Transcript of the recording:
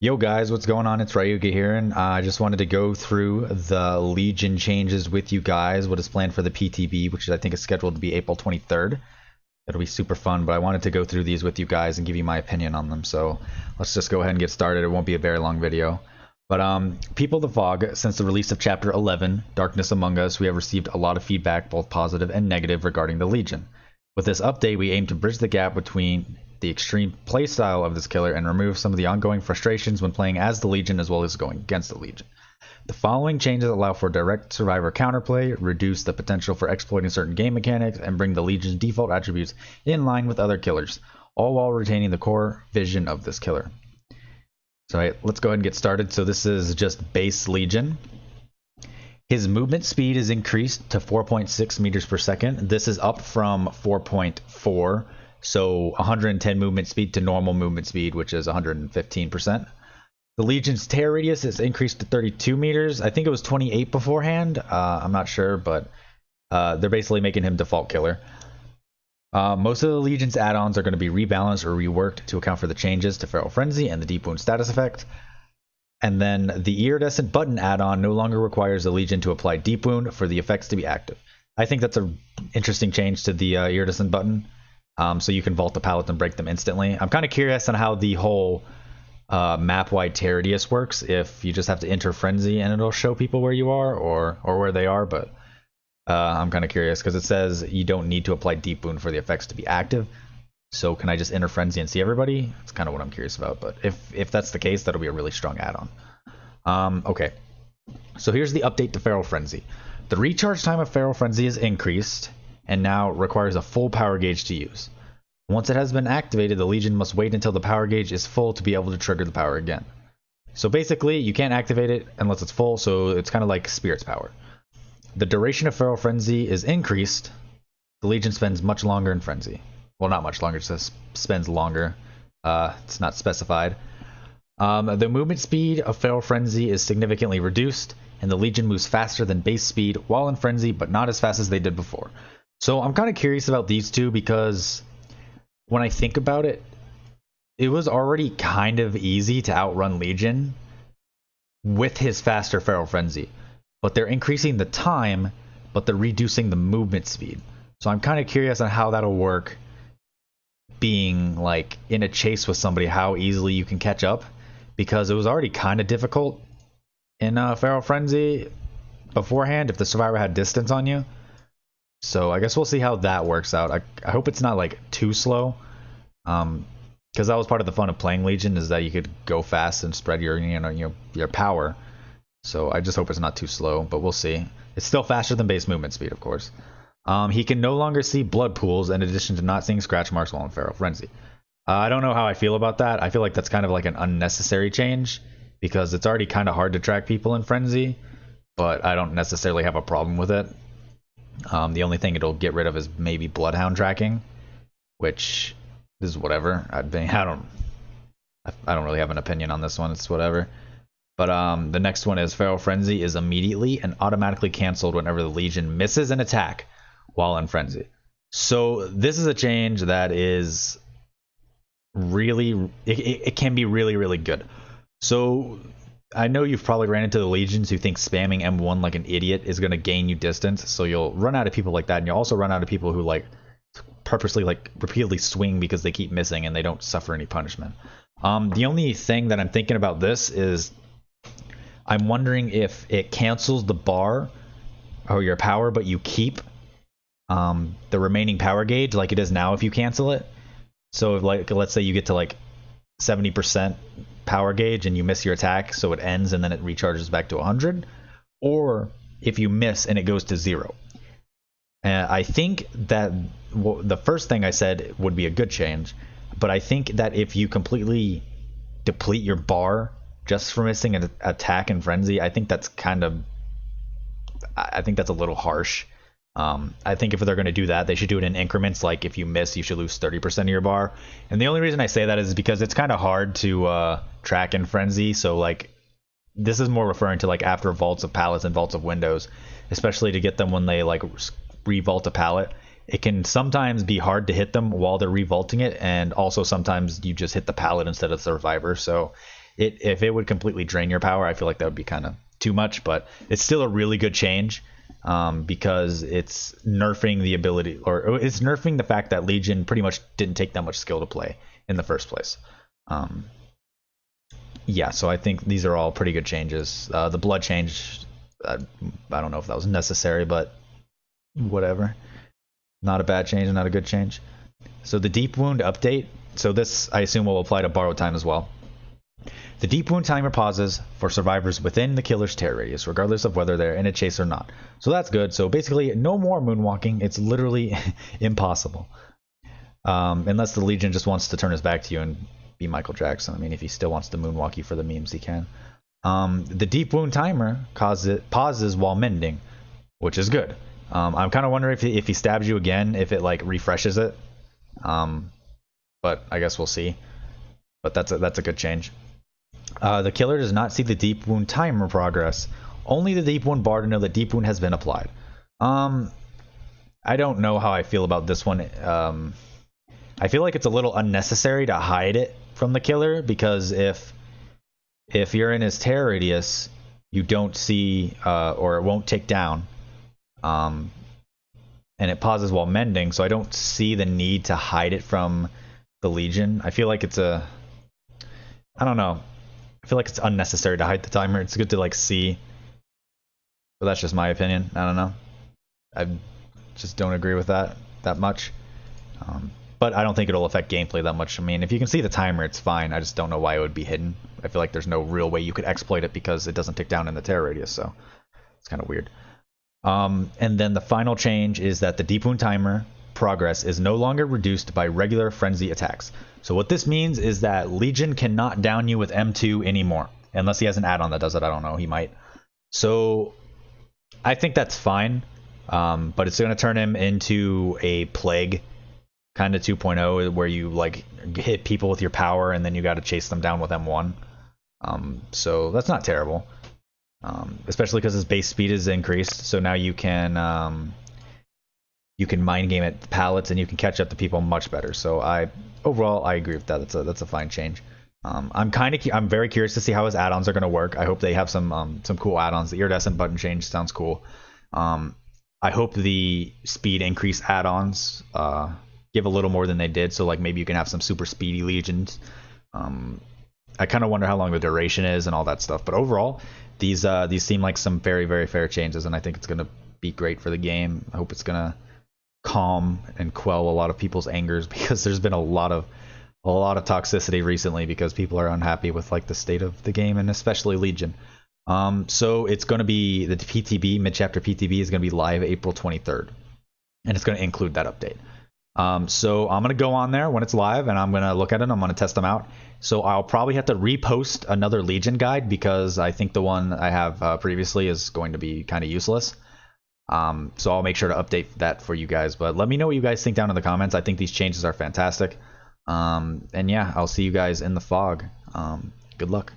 Yo guys, what's going on? It's Ryuga here, and I just wanted to go through the Legion changes with you guys, what is planned for the PTB, which I think is scheduled to be April 23rd. It'll be super fun, but I wanted to go through these with you guys and give you my opinion on them, so let's just go ahead and get started. It won't be a very long video. But People of the Fog, since the release of Chapter 11, Darkness Among Us, we have received a lot of feedback, both positive and negative, regarding the Legion. With this update, we aim to bridge the gap between the extreme playstyle of this killer and remove some of the ongoing frustrations when playing as the Legion as well as going against the Legion. The following changes allow for direct survivor counterplay, reduce the potential for exploiting certain game mechanics, and bring the Legion's default attributes in line with other killers, all while retaining the core vision of this killer. So let's go ahead and get started. So this is just base Legion. His movement speed is increased to 4.6 meters per second. This is up from 4.4. So 110 movement speed to normal movement speed, which is 115%. The Legion's tear radius is increased to 32 meters. I think it was 28 beforehand. I'm not sure, but they're basically making him default killer. Most of the Legion's add-ons are going to be rebalanced or reworked to account for the changes to Feral Frenzy and the Deep Wound status effect. And then the Iridescent Button add-on no longer requires the Legion to apply Deep Wound for the effects to be active. I think that's an interesting change to the Iridescent Button. So you can vault the pallets and break them instantly. I'm kind of curious on how the whole map-wide tear radius works, if you just have to enter Frenzy and it'll show people where you are or where they are, but I'm kind of curious because it says you don't need to apply Deep Wound for the effects to be active. So can I just enter Frenzy and see everybody? That's kind of what I'm curious about, but if that's the case, that'll be a really strong add-on. Okay, so here's the update to Feral Frenzy. The recharge time of Feral Frenzy is increased and now requires a full power gauge to use. Once it has been activated, the Legion must wait until the power gauge is full to be able to trigger the power again. So basically, you can't activate it unless it's full, so it's kind of like Spirit's power. The duration of Feral Frenzy is increased. The Legion spends much longer in Frenzy. Well, not much longer, it just spends longer. It's not specified. The movement speed of Feral Frenzy is significantly reduced, and the Legion moves faster than base speed while in Frenzy, but not as fast as they did before. So I'm kind of curious about these two because when I think about it, it was already kind of easy to outrun Legion with his faster Feral Frenzy. But they're increasing the time, but they're reducing the movement speed. So I'm kind of curious on how that'll work being like in a chase with somebody, how easily you can catch up. Because it was already kind of difficult in Feral Frenzy beforehand if the survivor had distance on you. So I guess we'll see how that works out. I hope it's not like too slow, because that was part of the fun of playing Legion, is that you could go fast and spread your your power. So I just hope it's not too slow, but we'll see. It's still faster than base movement speed, of course. He can no longer see blood pools in addition to not seeing scratch marks while in Feral Frenzy. I don't know how I feel about that. I feel like that's kind of like an unnecessary change because it's already kind of hard to track people in Frenzy, but I don't necessarily have a problem with it. The only thing it'll get rid of is maybe Bloodhound tracking, which is whatever. I don't really have an opinion on this one. It's whatever. But the next one is Feral Frenzy is immediately and automatically canceled whenever the Legion misses an attack while in Frenzy. So this is a change that is really, it can be really, really good. So I know you've probably ran into the Legions who think spamming M1 like an idiot is going to gain you distance. So you'll run out of people like that, and you'll also run out of people who like purposely like repeatedly swing because they keep missing and they don't suffer any punishment. The only thing that I'm thinking about this is I'm wondering if it cancels the bar or your power, but you keep the remaining power gauge like it is now if you cancel it. So if, like, let's say you get to like 70% power gauge and you miss your attack, so it ends and then it recharges back to 100, or if you miss and it goes to 0. I think that the first thing I said would be a good change, but I think that if you completely deplete your bar just for missing an attack in Frenzy, I think that's a little harsh. I think if they're going to do that, they should do it in increments. Like if you miss, you should lose 30% of your bar. And the only reason I say that is because it's kind of hard to track in Frenzy. So like this is more referring to like after vaults of pallets and vaults of windows, especially to get them when they like revault a pallet. It can sometimes be hard to hit them while they're revaulting it, and also sometimes you just hit the pallet instead of the survivor. So if it would completely drain your power, I feel like that would be kind of too much, but it's still a really good change because it's nerfing the ability, or it's nerfing the fact that Legion pretty much didn't take that much skill to play in the first place. Yeah, so I think these are all pretty good changes. The blood change, I don't know if that was necessary, but whatever. Not a bad change, not a good change. So the deep wound update, so this I assume will apply to borrowed time as well. The deep wound timer pauses for survivors within the killer's terror radius, regardless of whether they're in a chase or not. So that's good. So basically, no more moonwalking. It's literally impossible. Unless the Legion just wants to turn his back to you and be Michael Jackson. I mean, if he still wants to moonwalk you for the memes, he can. The deep wound timer pauses while mending, which is good. I'm kind of wondering if he stabs you again, if it like refreshes it. But I guess we'll see. But that's a good change. The killer does not see the deep wound timer progress. Only the deep wound bar to know that deep wound has been applied. I don't know how I feel about this one. I feel like it's a little unnecessary to hide it from the killer, because if you're in his terror radius, you don't see or it won't tick down. And it pauses while mending, so I don't see the need to hide it from the Legion. I feel like it's I don't know. I feel like it's unnecessary to hide the timer. It's good to like see. But that's just my opinion. I don't know. I just don't agree with that much. But I don't think it'll affect gameplay that much. I mean, if you can see the timer, it's fine. I just don't know why it would be hidden. I feel like there's no real way you could exploit it because it doesn't tick down in the terror radius, so it's kind of weird. And then the final change is that the deep wound timer progress is no longer reduced by regular frenzy attacks. So what this means is that Legion cannot down you with M2 anymore, unless he has an add-on that does it. I don't know, he might. So I think that's fine, but it's going to turn him into a plague kind of 2.0, where you like hit people with your power and then you got to chase them down with M1. So that's not terrible, especially because his base speed is increased. So now you can mind game at pallets and you can catch up to people much better. So overall I agree with that. That's a fine change. I'm very curious to see how his add-ons are going to work. I hope they have some cool add-ons. The iridescent button change sounds cool. I hope the speed increase add-ons give a little more than they did. So like maybe you can have some super speedy legions. I kind of wonder how long the duration is and all that stuff. But overall, these seem like some very, very fair changes, and I think it's going to be great for the game. I hope it's going to calm and quell a lot of people's angers, because there's been a lot of toxicity recently because people are unhappy with like the state of the game, and especially Legion. So it's going to be the PTB, mid-chapter PTB is going to be live April 23rd, and it's going to include that update. So I'm going to go on there when it's live and I'm going to look at it. I'm going to test them out. So I'll probably have to repost another Legion guide, because I think the one I have previously is going to be kind of useless. So I'll make sure to update that for you guys. But let me know what you guys think down in the comments. I think these changes are fantastic. And yeah, I'll see you guys in the fog. Good luck.